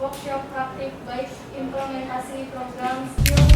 workshop praktik baik implementasi program skill.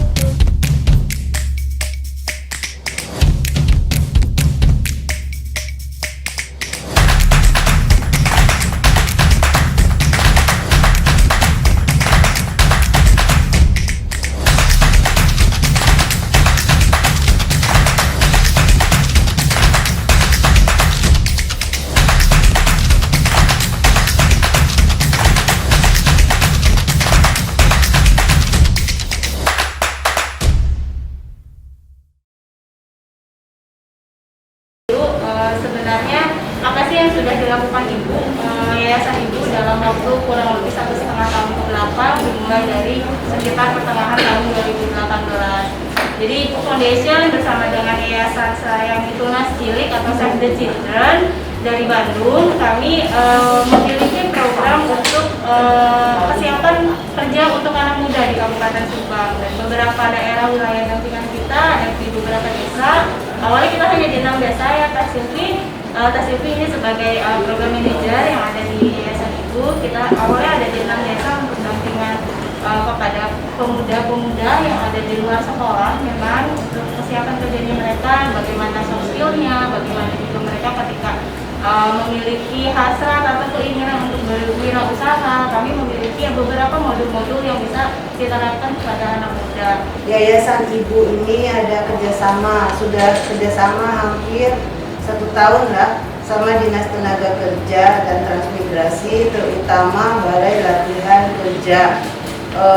Sebenarnya apa sih yang sudah dilakukan Ibu, Yayasan Ibu dalam waktu kurang lebih 1,5 tahun ke belakang, dimulai dari sekitar pertengahan tahun 2018. Jadi Ibu Foundation bersama dengan Yayasan Sayang Tunas Cilik atau Save the Children dari Bandung, kami memiliki program untuk kesiapan kerja untuk anak muda di Kabupaten Subang dan beberapa daerah wilayah dampingan kita ada di beberapa desa. Awalnya kita hanya di 6 desa ya, Teh Silvi ini sebagai program manajer yang ada di Yayasan Ibu. Kita awalnya ada di 6 desa untuk dampingan kepada pemuda-pemuda yang ada di luar sekolah, memang untuk kesiapan kerjanya mereka, bagaimana soft skill-nya, bagaimana juga mereka ketika memiliki hasrat atau keinginan untuk berwirausaha. Kami memiliki beberapa modul-modul yang bisa diterapkan kepada anak muda. Yayasan Ibu ini ada sudah kerjasama hampir 1 tahun lah sama Dinas Tenaga Kerja dan Transmigrasi, terutama Balai Latihan Kerja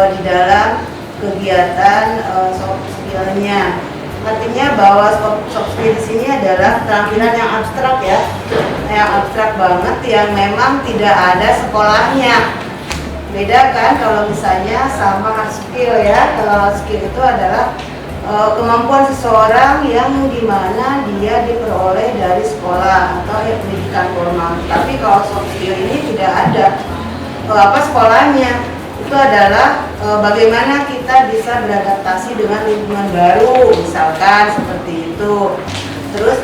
di dalam kegiatan soft skill-nya. Artinya bahwa soft skill di sini adalah keterampilan yang abstrak ya, yang abstrak banget, yang memang tidak ada sekolahnya. Beda kan kalau misalnya sama hard skill ya. Kalau hard skill itu adalah kemampuan seseorang yang dimana dia diperoleh dari sekolah atau pendidikan formal. Tapi kalau soft skill ini tidak ada sekolahnya. Itu adalah bagaimana kita bisa beradaptasi dengan lingkungan baru, misalkan seperti itu. Terus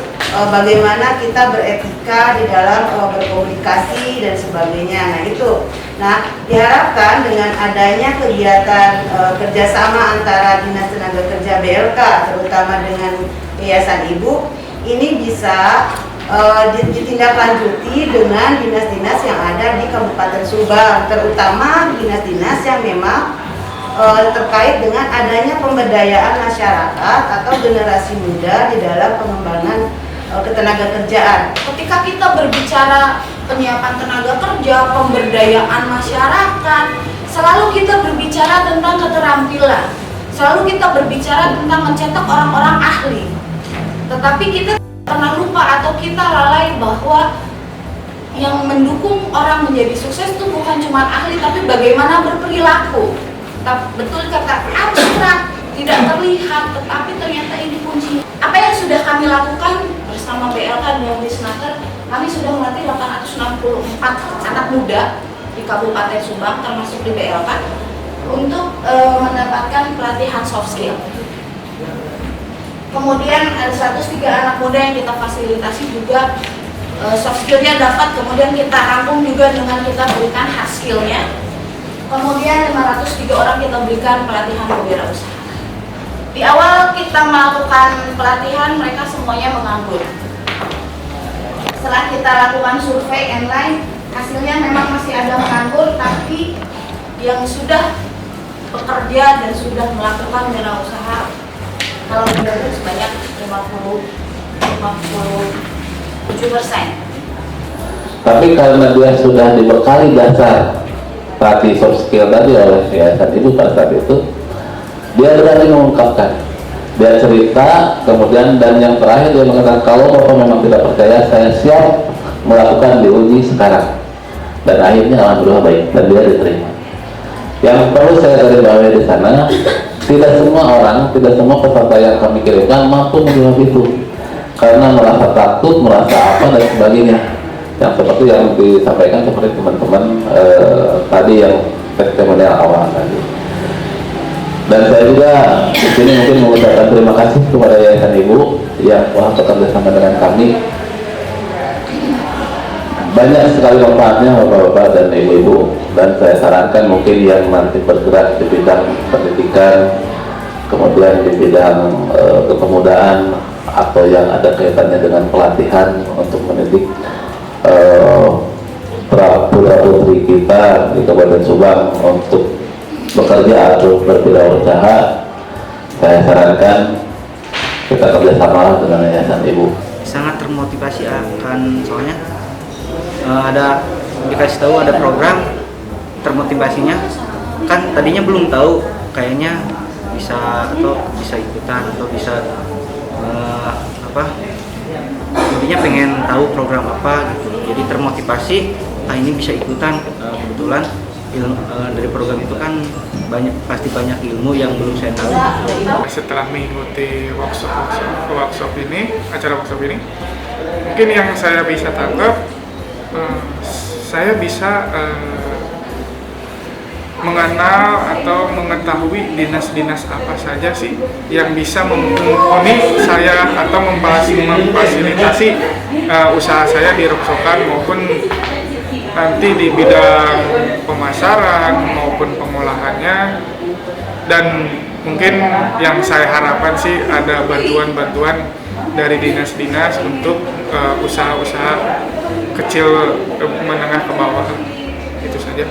bagaimana kita beretika di dalam berkomunikasi dan sebagainya. Nah itu. Nah diharapkan dengan adanya kegiatan kerjasama antara Dinas Tenaga Kerja BLK, terutama dengan Yayasan Ibu, ini bisa ditindaklanjuti dengan dinas-dinas yang ada di Kabupaten Subang, terutama dinas-dinas yang memang terkait dengan adanya pemberdayaan masyarakat atau generasi muda di dalam pengembangan ketenagakerjaan. Ketika kita berbicara penyiapan tenaga kerja, pemberdayaan masyarakat, selalu kita berbicara tentang keterampilan, selalu kita berbicara tentang mencetak orang-orang ahli. Tetapi kita pernah lupa atau kita lalai bahwa yang mendukung orang menjadi sukses itu bukan cuma ahli, tapi bagaimana berperilaku. Betul kata abstrak, tidak terlihat, tetapi ternyata ini kunci. Apa yang sudah kami lakukan bersama BLK dan Disnaker, kami sudah melatih 864 anak muda di Kabupaten Subang termasuk di BLK untuk mendapatkan pelatihan soft skill. Kemudian ada 103 anak muda yang kita fasilitasi juga soft skillnya dapat, kemudian kita rangkum juga dengan kita berikan hard skillnya. Kemudian 503 orang kita berikan pelatihan kewirausahaan. Di awal kita melakukan pelatihan, mereka semuanya menganggur. Setelah kita lakukan survei online, hasilnya memang masih ada menganggur, tapi yang sudah bekerja dan sudah melakukan wirausaha kalau benar sebanyak 57%. Tapi karena dia sudah dibekali dasar pelatih soft skill tadi oleh Yayasan Ibu pada saat itu, dia berani mengungkapkan, dia cerita, kemudian dan yang terakhir dia mengatakan kalau Bapak memang tidak percaya, saya siap melakukan diuji sekarang. Dan akhirnya alhamdulillah baik dan dia diterima. Yang perlu saya garis bawahi di sana, tidak semua orang, tidak semua peserta yang kami kirimkan mampu menjawab itu karena merasa takut, merasa apa dan sebagainya. Yang seperti yang disampaikan seperti teman-teman tadi yang testimonial awal tadi. Dan saya juga di sini mungkin mengucapkan terima kasih kepada Yayasan Ibu yang telah bekerja sama dengan kami banyak sekali manfaatnya Bapak-Bapak dan Ibu-Ibu, dan saya sarankan mungkin yang nanti bergerak di bidang pendidikan, kemudian di bidang kepemudaan, atau yang ada kaitannya dengan pelatihan untuk mendidik putra-putri kita di Kabupaten Subang untuk bekerja atau berwirausaha, saya sarankan kita kerjasama dengan Yayasan Ibu. Sangat termotivasi akan, soalnya ada dikasih tahu ada program termotivasinya, kan tadinya belum tahu, kayaknya bisa ikutan atau bisa intinya pengen tahu program apa gitu, jadi termotivasi, ini bisa ikutan. Kebetulan dari program itu kan pasti banyak ilmu yang belum saya tahu. Setelah mengikuti workshop ini, acara workshop ini, mungkin yang saya bisa tangkap, saya bisa mengenal atau mengetahui dinas-dinas apa saja sih yang bisa memenuhi saya atau memfasilitasi usaha saya di Roksokan, maupun nanti di bidang pemasaran maupun pengolahannya. Dan mungkin yang saya harapkan sih ada bantuan-bantuan dari dinas-dinas untuk usaha-usaha kecil menengah ke bawah. Itu saja.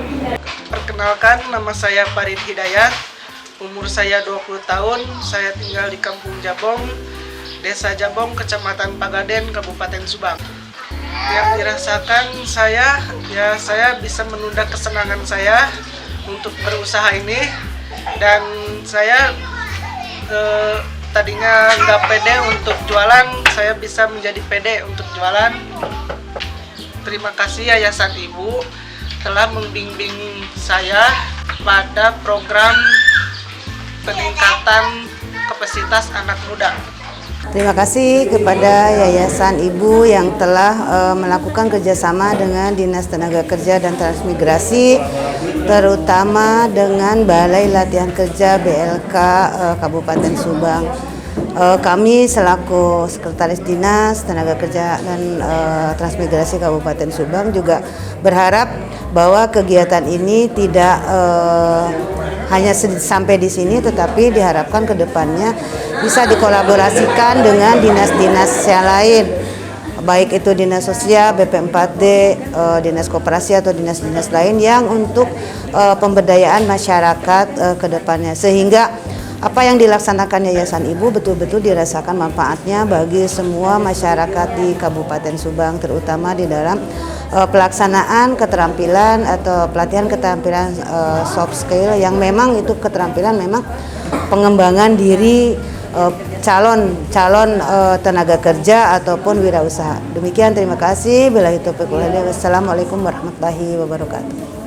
Perkenalkan, nama saya Farid Hidayat, umur saya 20 tahun, saya tinggal di Kampung Jabong, Desa Jabong, Kecamatan Pagaden, Kabupaten Subang. Yang dirasakan saya bisa menunda kesenangan saya untuk berusaha ini, dan saya tadinya nggak pede untuk jualan, saya bisa menjadi pede untuk jualan. Terima kasih Yayasan Ibu telah membimbing saya pada program peningkatan kapasitas anak muda. Terima kasih kepada Yayasan Ibu yang telah melakukan kerjasama dengan Dinas Tenaga Kerja dan Transmigrasi, terutama dengan Balai Latihan Kerja BLK Kabupaten Subang. Kami selaku Sekretaris Dinas Tenaga Kerja dan Transmigrasi Kabupaten Subang juga berharap bahwa kegiatan ini tidak hanya sampai di sini, tetapi diharapkan ke depannya bisa dikolaborasikan dengan dinas-dinas yang lain, baik itu Dinas Sosial, BP4D, Dinas Koperasi atau dinas-dinas lain yang untuk pemberdayaan masyarakat ke depannya, sehingga apa yang dilaksanakan Yayasan Ibu betul-betul dirasakan manfaatnya bagi semua masyarakat di Kabupaten Subang, terutama di dalam pelaksanaan keterampilan atau pelatihan keterampilan soft skill, yang memang itu keterampilan memang pengembangan diri calon tenaga kerja ataupun wirausaha. Demikian, terima kasih. Wassalamualaikum warahmatullahi wabarakatuh.